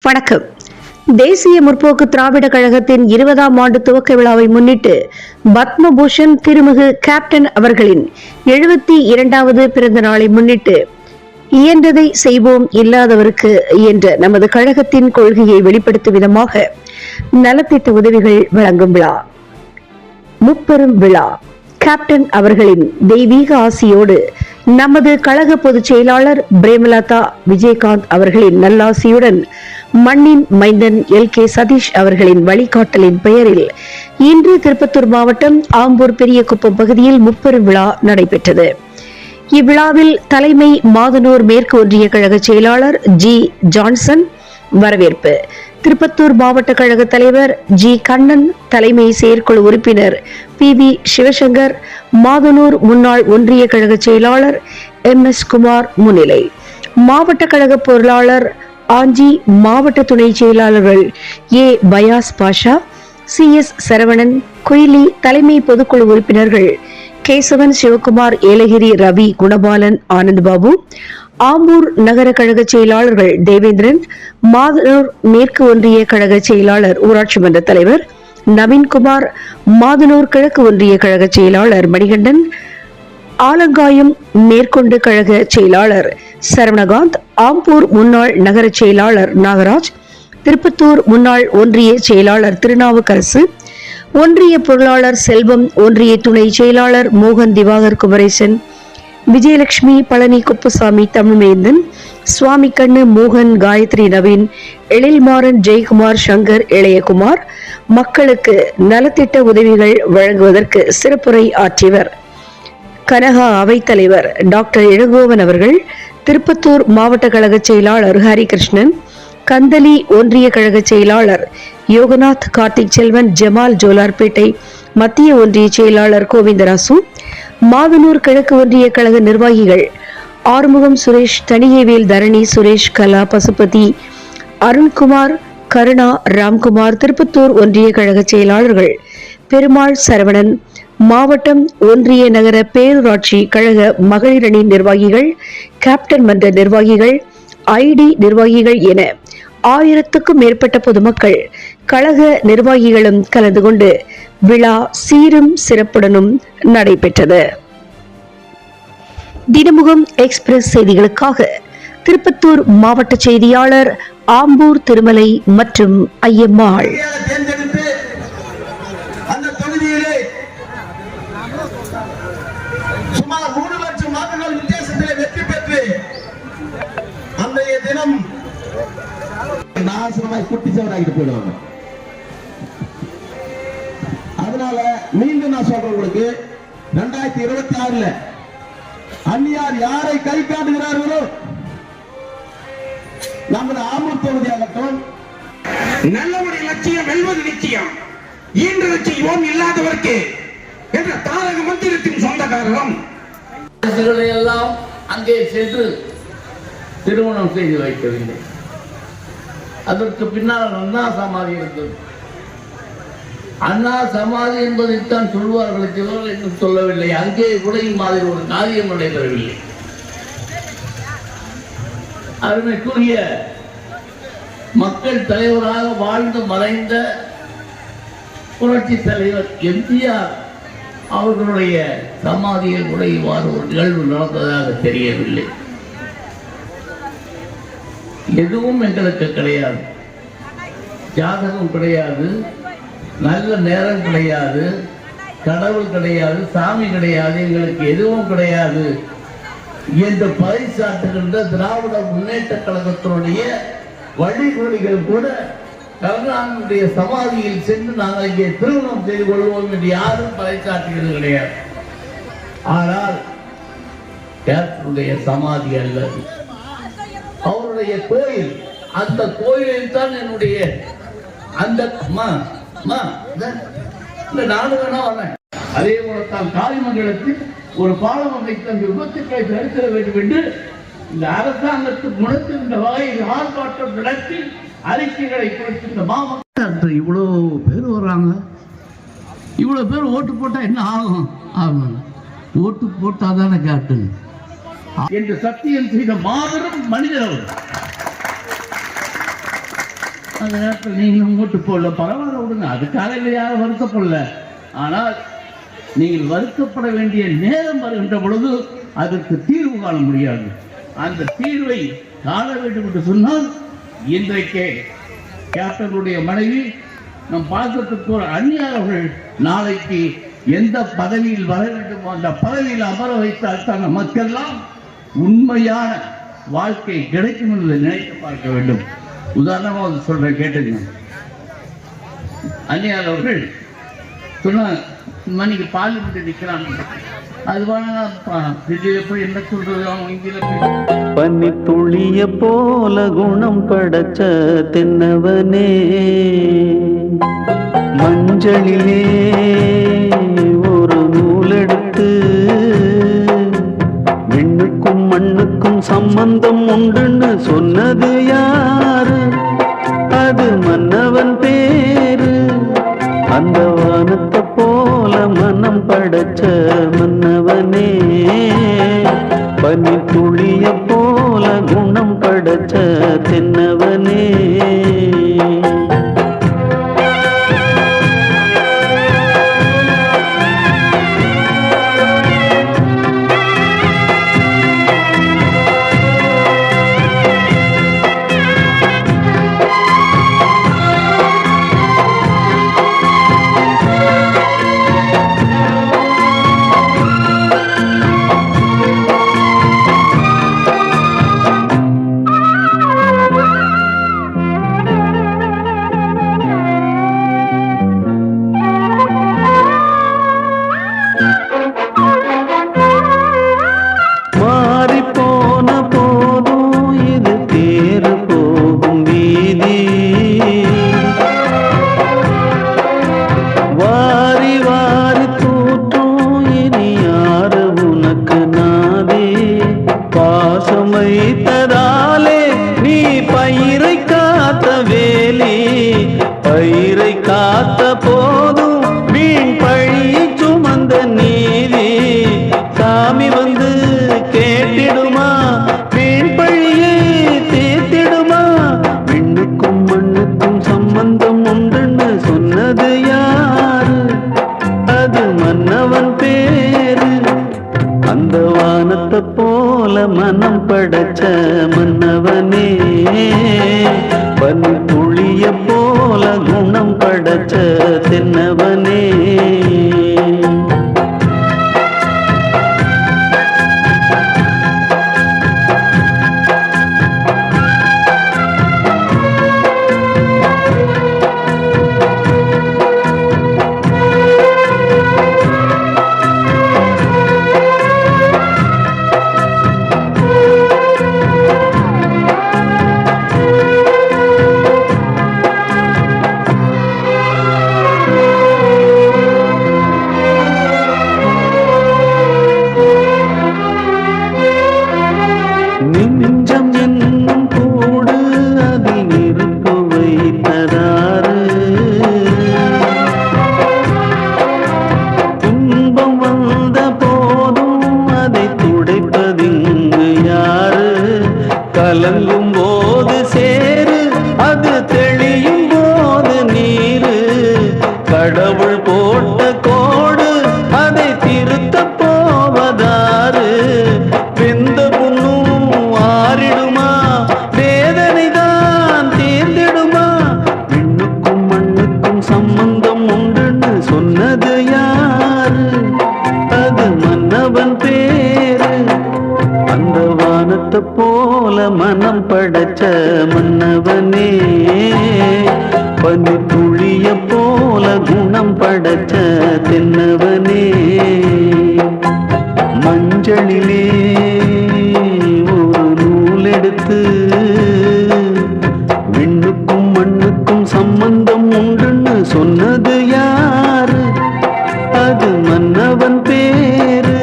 வணக்கம். தேசிய முற்போக்கு திராவிட கழகத்தின் 20ஆம் ஆண்டு துவக்க விழாவை முன்னிட்டு பத்மபூஷன் திருமிகு கேப்டன் அவர்களின் 72வது பிறந்த நாளை முன்னிட்டு இயன்றதை செய்வோம் இல்லாதவருக்கு என்ற நமது கழகத்தின் கொள்கையை வெளிப்படுத்தும் விதமாக நலத்திட்ட உதவிகள் வழங்கும் விழா. முப்பெரும் விழா கேப்டன் அவர்களின் தெய்வீக ஆசியோடு நமது கழக பொதுச் செயலாளர் பிரேமலதா விஜயகாந்த் அவர்களின் நல்லாசியுடன் மண்ணின் மைந்தன் LK சதீஷ் அவர்களின் வழிகாட்டலின் பெயரில் இன்று திருப்பத்தூர் மாவட்டம் ஆம்பூர் பெரியகுப்பம் பகுதியில் முப்பெரும் விழா நடைபெற்றது. இவ்விழாவில் தலைமை மாதனூர் மேற்கு ஒன்றிய கழக செயலாளர் G. ஜான்சன் வரவேற்பு, திருப்பத்தூர் மாவட்ட கழக தலைவர் G. கண்ணன், தலைமை செயற்குழு உறுப்பினர் PV சிவசங்கர், மாதனூர் முன்னாள் ஒன்றிய கழக செயலாளர் MS குமார் முன்னிலை, மாவட்ட கழக பொருளாளர் ஆஞ்சி, மாவட்ட துணை செயலாளர்கள் A. பயாஸ் பாஷா, CS சரவணன், குயிலி, தலைமை பொதுக்குழு உறுப்பினர்கள் கேசவன், சிவகுமார், ஏலகிரி, ரவி, குணபாலன், ஆனந்த்பாபு, ஆம்பூர் நகர கழக செயலாளர்கள் தேவேந்திரன், மாதனூர் மேற்கு ஒன்றிய கழக செயலாளர் ஊராட்சி மன்ற தலைவர் நவீன்குமார், மாதனூர் கிழக்கு ஒன்றிய கழக செயலாளர் மணிகண்டன், ஆலங்காயம் மேற்கொண்டு கழக செயலாளர் சரவணகாந்த், ஆம்பூர் முன்னாள் நகர செயலாளர் நாகராஜ், திருப்பத்தூர் முன்னாள் ஒன்றிய செயலாளர் திருநாவுக்கரசு, ஒன்றிய பொருளாளர் செல்வம், ஒன்றிய துணை செயலாளர் மோகன், திவாகர், குமரேசன், விஜயலட்சுமி, பழனி, குப்புசாமி, தமிழ்மேந்தன், சுவாமி கண்ணு, மோகன், காயத்ரி, நவீன், எழில்மாறன், ஜெயக்குமார், சங்கர், இளையகுமார் மக்களுக்கு நலத்திட்ட உதவிகள் வழங்குவதற்கு சிறப்புரை ஆற்றியவர் கனகா அவைத்தலைவர் டாக்டர் இளங்கோவன் அவர்கள், திருப்பத்தூர் மாவட்ட கழக செயலாளர் ஹரிகிருஷ்ணன், கந்தலி ஒன்றிய கழக செயலாளர் யோகநாத், கார்த்திக் செல்வன், ஜமால், ஜோலார்பேட்டை மத்திய ஒன்றிய செயலாளர் கோவிந்தராசு, மாதனூர் கிழக்கு ஒன்றிய கழக நிர்வாகிகள் ஆறுமுகம் சுரேஷ், தணிகைவேல், தரணி, சுரேஷ், கலா, பசுபதி, அருண்குமார், கருணா, ராம்குமார், திருப்பத்தூர் ஒன்றிய கழக செயலாளர்கள் பெருமாள், சரவணன், மாவட்டம் ஒன்றிய நகர பேரூராட்சி கழக மகளிர் அணி நிர்வாகிகள், கேப்டன் மன்ற நிர்வாகிகள், ID நிர்வாகிகள் என 1000க்கும் மேற்பட்ட பொதுமக்கள், கழக நிர்வாகிகளும் கலந்து கொண்டு விழா சீரும் சிறப்புடனும் நடைபெற்றது. தினமுகம் எக்ஸ்பிரஸ் செய்திகளுக்காக திருப்பத்தூர் மாவட்ட செய்தியாளர் ஆம்பூர் திருமலை மற்றும் ஐயம்மாள். சுமார் 3 லட்சம் வாக்குகள் வித்தியாசத்திலே வெற்றி பெற்று அன்றைய தினம் நாசனமாய் குட்டிச்சவராகிட்டு போயிடுவாங்க. அதனால மீண்டும் நான் சொல்றேன், உங்களுக்கு 2026ல அந்நியார் யாரை கை காட்டுகிறார்களோ நமது ஆம்பூர் தொகுதியாகட்டும், நல்லவருடைய லட்சியம் வெல்வது நிச்சயம், ஈன்ற செய்வோம் இல்லாதவர்க்கு என்ற தாரக மந்திரத்தின் சொந்தக்காரரும் எல்லாம் அங்கே சென்று திருமணம் செய்து வைக்கவில்லை. அதற்கு பின்னால் அண்ணா சமாதி இருந்தது. அண்ணா சமாதி என்பதைத்தான் சொல்வார்கள், சிலர் இன்னும் சொல்லவில்லை. அங்கே கூட மாதிரி ஒரு காரியம் நடைபெறவில்லை. அருமைக்குரிய மக்கள் தலைவராக வாழ்ந்து மறைந்த புரட்சி தலைவர் MGR அவர்களுடைய சமாதியில் கூட இவ்வாறு ஒரு நிகழ்வு நடந்ததாக தெரியவில்லை. எதுவும் எங்களுக்கு கிடையாது, ஜாதகம் கிடையாது, நல்ல நேரம் கிடையாது, கடவுள் கிடையாது, சாமி கிடையாது, எங்களுக்கு எதுவும் கிடையாது என்று பறைசாற்றுகின்ற திராவிட முன்னேற்ற கழகத்தினுடைய வழிமுறைகள் கூட கருணாநிதியுடைய சமாதியில் சென்று நாங்கள் இங்கே திருமணம் செய்து கொள்வோம் என்று யாரும் பறைசாற்றுகிறது கிடையாது. ஆனால் கேப்டனுடைய சமாதி அல்லது அவருடைய கோயில், அந்த கோயிலில் தான் என்னுடைய அந்த நாடு வேணா வரேன். அதே போலத்தான் காளிமங்கலத்தில் ஒரு பாலம் அமைத்து அந்த விபத்துக்களை தடுத்திட வேண்டும் என்று இந்த அரசாங்கத்துக்கு உணர்த்துகின்ற வகையில் ஆர்ப்பாட்டம் நடத்தி அறிக்கைகளை கொடுக்கின்ற மாவட்ட இவ்வளவு பேர் வர்றாங்க. இவ்வளவு பேர் ஓட்டு போட்டா என்ன ஆகும்? ஓட்டு போட்டாதானே கேப்டன் என்று சத்தியம் செய்த மாபெரும் மனிதர் அவர். அந்த நேரத்தில் நீங்களும் ஓட்டு போடல, பரவாயில்ல விடுங்க, அதுக்காக இல்லை, யாரும் வருத்தப்படல. ஆனால் நீங்கள் வருத்தப்பட வேண்டிய நேரம் வருகின்ற பொழுது அதற்கு தீர்வு காண முடியாது. அந்த தீர்வை காண வேண்டும் என்று சொன்னால் இன்றைக்கே கேப்டனுடைய மனைவி நம் பாசத்துக்கு ஒரு அந்நியர்கள் நாளைக்கு எந்த பதவியில் வர வேண்டுமோ அந்த பதவியில் அமர வைத்தால் தான் நமக்கெல்லாம் உண்மையான வாழ்க்கை கிடைக்கும் என்று நினைத்து பார்க்க வேண்டும். உதாரணமாக சொல்றேன், கேட்டுங்க. அந்நியார் அவர்கள் சொன்னாங்க, மணிக்கு பார்லிமெண்ட் நிற்கிறான், அது போய் என்ன சொல்றது, அவன் இங்கில பன்னி துளிய போல குணம் படைச்ச தென்னவனே, மஞ்சளிலே ஒரு நூலெடுத்து விண்ணுக்கும் மண்ணுக்கும் சம்பந்தம் உண்டுன்னு சொன்னது யாரு? அது மன்னவன் பேரு. அந்த வானத்தை போல மனம் படைச்ச மன்னவனே, பனி துளிய போல குணம் படைச்ச தென்னவனே. வைத்ததாலே நீ பயிரை காத்த வேலி, பயிரை காத்த போதும் வீண் பழி சுமந்த நீதி. சாமி வந்து கேட்டிடுமா, வீண் பழியை தீர்த்திடுமா? விண்ணுக்கும் மண்ணுக்கும் சம்பந்தம் உண்டுன்னு சொன்னது யாரு? அது மன்னவன் பேரு. அந்த வானத்தை போல மனம் படைச்ச மன்னவனே, பனி துளிய போல குணம் படைச்ச தென்னவனே. நெஞ்சம் என்னும் கூடு அதில் நெருப்பு வைத்ததாறு, துன்பம் வந்த போதும் அதை துடைப்பதிங்கு யாரு? கலங்கும் போது சேரு, அது தெளியும் போது நீரு. கடவுள் போட்ட கோடு அதை திருத்த போவதாறு? வெந்த புண்ணும் ஆறிடுமா, வேதனை தான் தீர்ந்திடுமா? விண்ணுக்கும் மண்ணுக்கும் சம்பந்தம் உண்டுன்னு சொன்னது யாரு? அது மன்னவன் பேரு. அந்த வானத்தை போல மனம் படைச்ச மன்னவனே, பனி துளிய போல குணம் படைச்ச தென்னவனே. மஞ்சளிலே ஒரு நூலெடுத்து விண்ணுக்கும் மண்ணுக்கும் சம்பந்தம் உண்டுன்னு சொன்னது யாரு? அது மன்னவன் பேரு.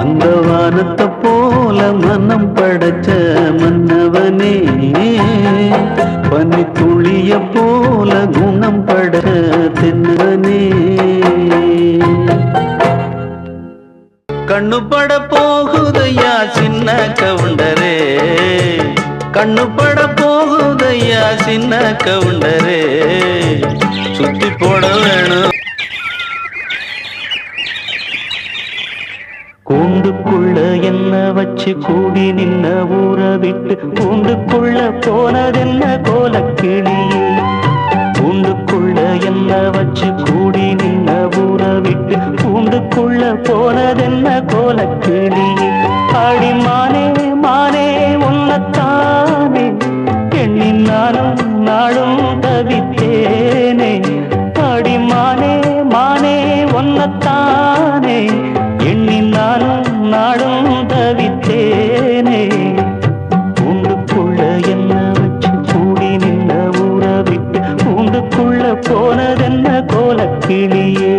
அந்த வானத்தை போல மனம் படைச்ச மன்னவனே, பனி துளிய போல குணம் படைச்ச தென்னவனே. கண்ணு பட போகுதையா சின்ன கவுண்டரே, கண்ணு பட போகுதையா சின்ன கவுண்டரே சுத்தி போட வேணும். கூண்டுக்குள்ள என்ன வச்சு கூடி நின்ன ஊற விட்டு கூண்டுக்குள்ள போனதென்ன கோலக்கிளி. கூண்டுக்குள்ள என்ன வச்சு கூடி நின்ன ஊற விட்டு கூண்டுக்குள்ள போனதென்ன கோலக்கிளி. ஆடி மானே மானே உன்னத்தானே எண்ணி நானும் நாளும் தவித்தேனே. ஆடி மானே மானே உன்னத்தானே எண்ணி நானும் நாளும் தவித்தேனே. கூண்டுக்குள்ள என்ன வச்சு கூடி நின்ன ஊற விட்டு கூண்டுக்குள்ள போனதென்ன கோலக்கிளியே.